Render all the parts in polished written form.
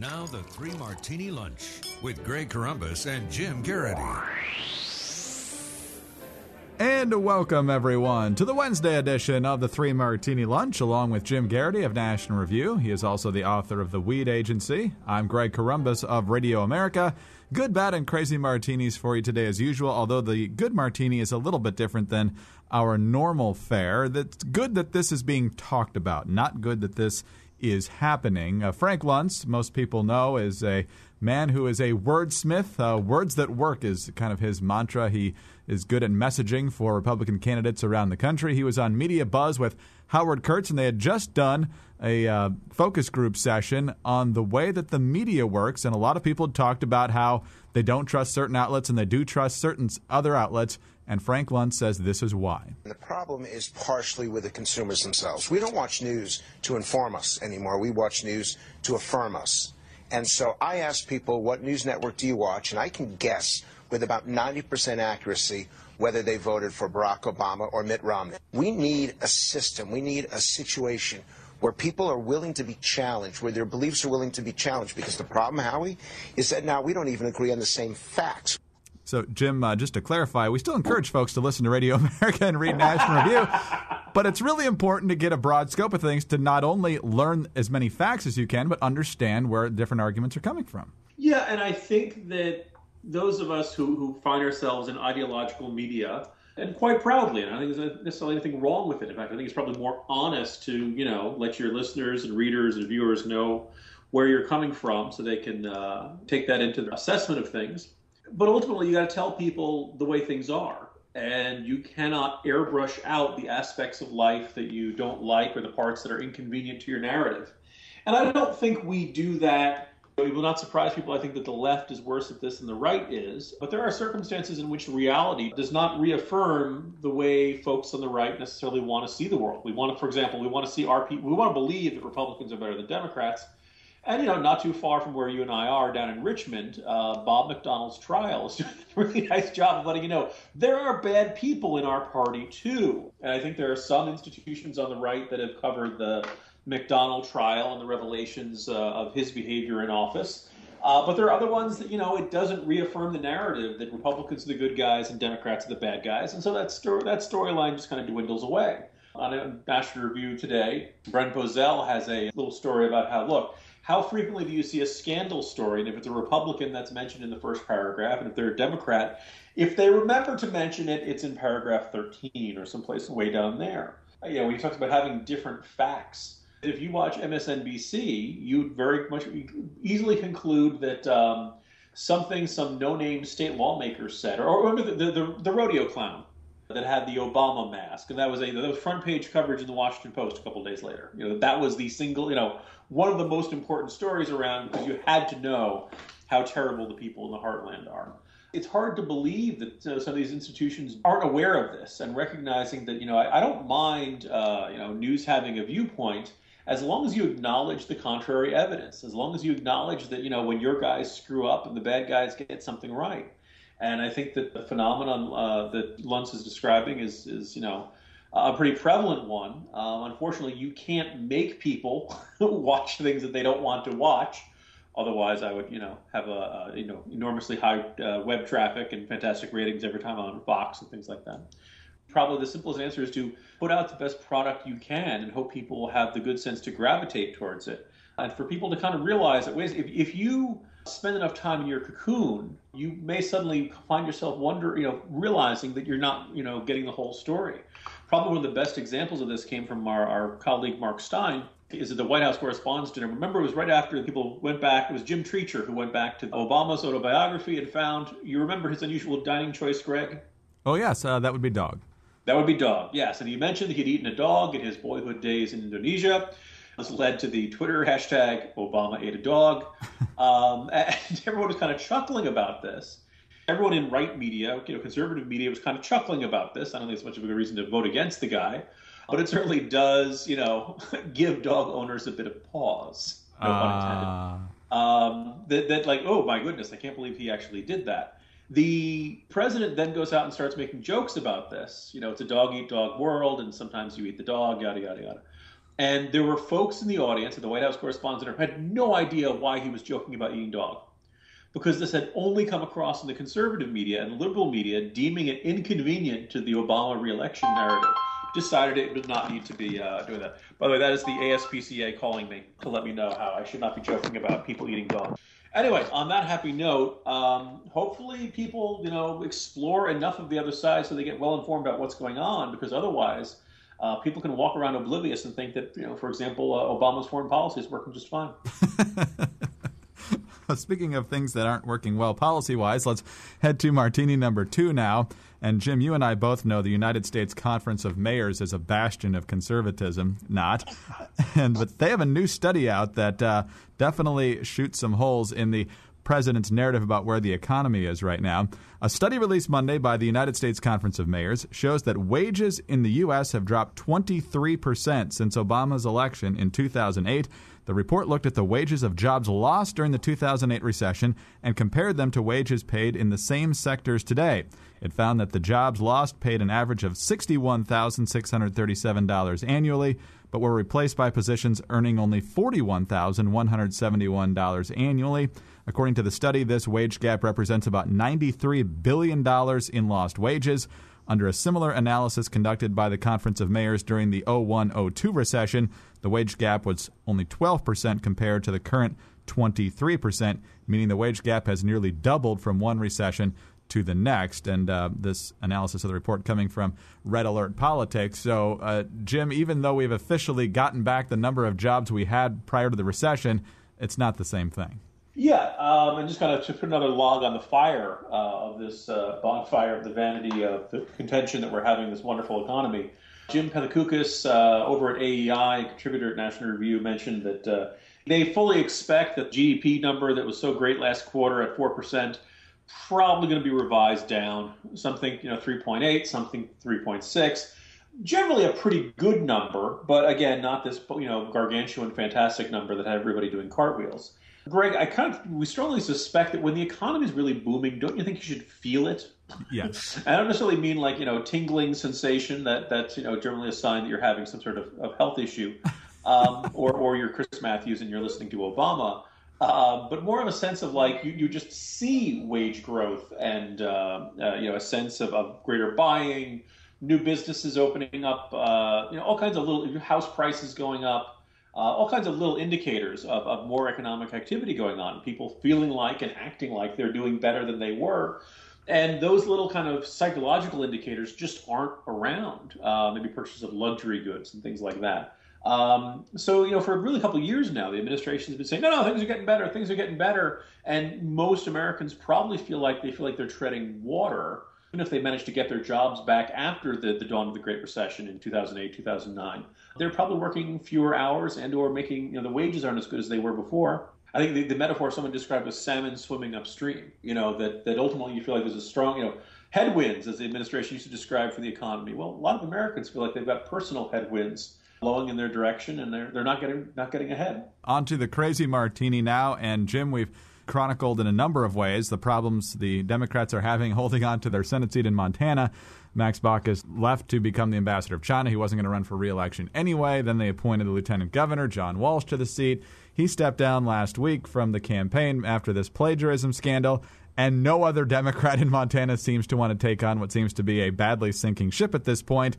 Now the Three Martini Lunch with Greg Columbus and Jim Garrity. And welcome, everyone, to the Wednesday edition of the Three Martini Lunch, along with Jim Garrity of National Review. He is also the author of The Weed Agency. I'm Greg Columbus of Radio America. Good, bad, and crazy martinis for you today as usual, although the good martini is a little bit different than our normal fare. That's good that this is being talked about, not good that this is happening. Frank Luntz, most people know, is a man who is a wordsmith. Words that work is kind of his mantra. He is good at messaging for Republican candidates around the country. He was on Media Buzz with Howard Kurtz, and they had just done a focus group session on the way that the media works, and a lot of people had talked about how they don't trust certain outlets and they do trust certain other outlets, and Frank Luntz says this is why. The problem is partially with the consumers themselves. We don't watch news to inform us anymore. We watch news to affirm us. And so I ask people, what news network do you watch? And I can guess with about 90% accuracy whether they voted for Barack Obama or Mitt Romney. We need a system. We need a situation where people are willing to be challenged, where their beliefs are willing to be challenged. Because the problem, Howie, is that now we don't even agree on the same facts. So, Jim, just to clarify, we still encourage folks to listen to Radio America and read National Review, but it's really important to get a broad scope of things to not only learn as many facts as you can, but understand where different arguments are coming from. Yeah, and I think that those of us who find ourselves in ideological media, and quite proudly, and I don't think there's necessarily anything wrong with it. In fact, I think it's probably more honest to, let your listeners and readers and viewers know where you're coming from so they can take that into their assessment of things. But ultimately, you got to tell people the way things are, and you cannot airbrush out the aspects of life that you don't like or the parts that are inconvenient to your narrative. And I don't think we do that. It will not surprise people. I think that the left is worse at this than the right is. But there are circumstances in which reality does not reaffirm the way folks on the right necessarily want to see the world. We want to, for example, we want to see we want to believe that Republicans are better than Democrats. And, not too far from where you and I are down in Richmond, Bob McDonnell's trial is doing a really nice job of letting you know there are bad people in our party, too. And I think there are some institutions on the right that have covered the McDonnell trial and the revelations of his behavior in office. But there are other ones that, it doesn't reaffirm the narrative that Republicans are the good guys and Democrats are the bad guys. And so that storyline just kind of dwindles away. On a National Review today, Brent Bozell has a little story about how frequently do you see a scandal story? And if it's a Republican, that's mentioned in the first paragraph. And if they're a Democrat, if they remember to mention it, it's in paragraph 13 or someplace way down there. When he talks about having different facts. If you watch MSNBC, you'd very much easily conclude that some no-name state lawmaker said, or remember the rodeo clown that had the Obama mask, and that was front page coverage in the Washington Post a couple of days later. That was the single, one of the most important stories around, because you had to know how terrible the people in the heartland are. It's hard to believe that some of these institutions aren't aware of this and recognizing that, I don't mind, news having a viewpoint as long as you acknowledge the contrary evidence, as long as you acknowledge that, when your guys screw up and the bad guys get something right. And I think that the phenomenon that Luntz is describing is a pretty prevalent one. Unfortunately, you can't make people watch things that they don't want to watch. Otherwise, I would, have enormously high web traffic and fantastic ratings every time I'm on Fox and things like that. Probably the simplest answer is to put out the best product you can and hope people will have the good sense to gravitate towards it. And for people to kind of realize that if you spend enough time in your cocoon, you may suddenly find yourself realizing that you're not, getting the whole story. Probably one of the best examples of this came from our colleague Mark Stein, is at the White House Correspondents' Dinner. Remember, it was right after people went back. It was Jim Treacher who went back to Obama's autobiography and found, you remember his unusual dining choice, Greg? Oh, yes, that would be dog. That would be dog, yes. And he mentioned that he'd eaten a dog in his boyhood days in Indonesia. This led to the Twitter hashtag Obama ate a dog. And everyone was kind of chuckling about this. Everyone in right media, conservative media, was kind of chuckling about this. I don't think it's much of a reason to vote against the guy, but it certainly does, give dog owners a bit of pause. No pun intended. That like, oh my goodness, I can't believe he actually did that. The president then goes out and starts making jokes about this. It's a dog-eat-dog world, and sometimes you eat the dog, yada, yada, yada. And there were folks in the audience, and the White House correspondent who had no idea why he was joking about eating dog, because this had only come across in the conservative media and liberal media, deeming it inconvenient to the Obama re-election narrative. Decided it did not need to be doing that. By the way, that is the ASPCA calling me to let me know how I should not be joking about people eating dog. Anyway, on that happy note, hopefully people, explore enough of the other side so they get well informed about what's going on, because otherwise people can walk around oblivious and think that, for example, Obama's foreign policy is working just fine. Speaking of things that aren't working well policy-wise, let's head to Martini number 2 now. And Jim, you and I both know the United States Conference of Mayors is a bastion of conservatism. Not. But they have a new study out that definitely shoots some holes in the president's narrative about where the economy is right now. A study released Monday by the United States Conference of Mayors shows that wages in the U.S. have dropped 23% since Obama's election in 2008. The report looked at the wages of jobs lost during the 2008 recession and compared them to wages paid in the same sectors today. It found that the jobs lost paid an average of $61,637 annually, but were replaced by positions earning only $41,171 annually. According to the study, this wage gap represents about $93 billion in lost wages. Under a similar analysis conducted by the Conference of Mayors during the 01-02 recession, the wage gap was only 12% compared to the current 23%, meaning the wage gap has nearly doubled from one recession to the next. And this analysis of the report coming from Red Alert Politics. So, Jim, even though we've officially gotten back the number of jobs we had prior to the recession, it's not the same thing. Yeah, and just kind of to put another log on the fire of this bonfire of the vanity of the contention that we're having this wonderful economy. Jim Pethokoukis over at AEI, contributor at National Review, mentioned that they fully expect that GDP number that was so great last quarter at 4% probably going to be revised down. Some think 3.8, some think 3.6. Generally a pretty good number, but again, not this gargantuan, fantastic number that had everybody doing cartwheels. Greg, we strongly suspect that when the economy is really booming, don't you think you should feel it? Yes. I don't necessarily mean like, tingling sensation that's generally a sign that you're having some sort of health issue, or you're Chris Matthews and you're listening to Obama, but more of a sense of like you just see wage growth and a sense of greater buying, new businesses opening up, all kinds of little house prices going up. All kinds of little indicators of more economic activity going on, people feeling like and acting like they're doing better than they were. And those little kind of psychological indicators just aren't around, maybe purchase of luxury goods and things like that. So, for really a couple of years now, the administration has been saying, no, things are getting better. And most Americans probably feel like they're treading water, even if they manage to get their jobs back after the dawn of the Great Recession in 2008, 2009. They're probably working fewer hours and or making, the wages aren't as good as they were before. I think the metaphor someone described was salmon swimming upstream, that ultimately you feel like there's a strong, headwinds, as the administration used to describe for the economy. Well, a lot of Americans feel like they've got personal headwinds blowing in their direction and they're not getting ahead. On to the crazy Martini now. And Jim, we've chronicled in a number of ways the problems the Democrats are having holding on to their Senate seat in Montana. Max Baucus left to become the ambassador of China. He wasn't going to run for re-election anyway. Then they appointed the lieutenant governor, John Walsh, to the seat. He stepped down last week from the campaign after this plagiarism scandal, and no other Democrat in Montana seems to want to take on what seems to be a badly sinking ship at this point,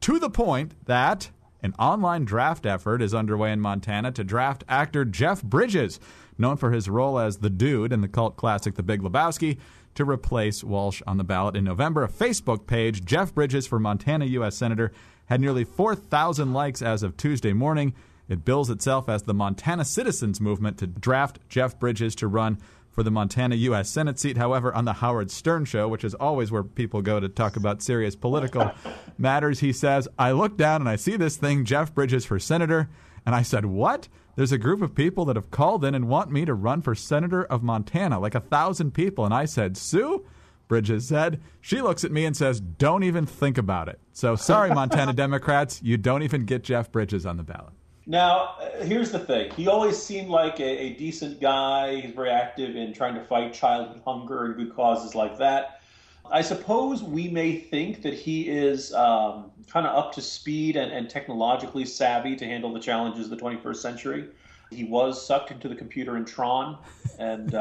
to the point that an online draft effort is underway in Montana to draft actor Jeff Bridges, known for his role as the dude in the cult classic The Big Lebowski, to replace Walsh on the ballot in November. A Facebook page, Jeff Bridges for Montana U.S. Senator, had nearly 4,000 likes as of Tuesday morning. It bills itself as the Montana Citizens Movement to draft Jeff Bridges to run for the Montana U.S. Senate seat. However, on the Howard Stern Show, which is always where people go to talk about serious political matters, he says, I look down and I see this thing, Jeff Bridges for senator, and I said, what? There's a group of people that have called in and want me to run for senator of Montana, like 1,000 people. And I said, Sue? Bridges said. She looks at me and says, don't even think about it. So sorry, Montana Democrats, you don't even get Jeff Bridges on the ballot. Now, here's the thing. He always seemed like a decent guy. He's very active in trying to fight childhood hunger and good causes like that. I suppose we may think that he is kind of up to speed and technologically savvy to handle the challenges of the 21st century. He was sucked into the computer in Tron and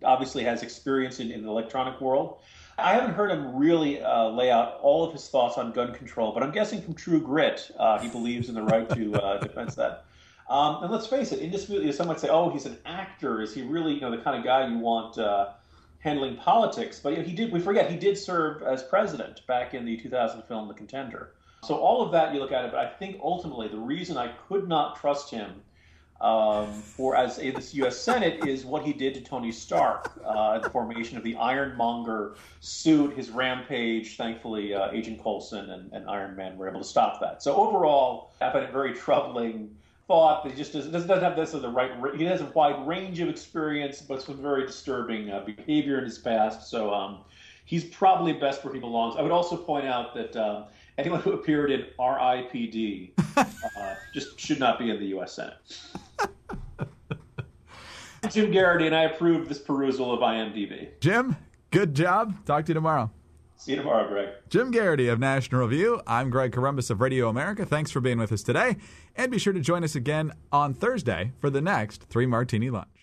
obviously has experience in the electronic world. I haven't heard him really lay out all of his thoughts on gun control, but I'm guessing from True Grit, he believes in the right to defense that. And let's face it, indisputably, some might say, oh, he's an actor. Is he really, the kind of guy you want handling politics? But he did serve as president back in the 2000 film The Contender. So all of that, you look at it, but I think ultimately the reason I could not trust him this U.S. Senate is what he did to Tony Stark, the formation of the Ironmonger suit, his rampage. Thankfully, Agent Coulson and Iron Man were able to stop that. So overall, I find it very troubling thought that he just doesn't have this as the right. He has a wide range of experience, but some very disturbing behavior in his past. So he's probably best where he belongs. I would also point out that anyone who appeared in R.I.P.D. Just should not be in the U.S. Senate. Jim Garrity, and I approve this perusal of IMDb. Jim, good job. Talk to you tomorrow. See you tomorrow, Greg. Jim Garrity of National Review. I'm Greg Corombos of Radio America. Thanks for being with us today. And be sure to join us again on Thursday for the next 3 Martini Lunch.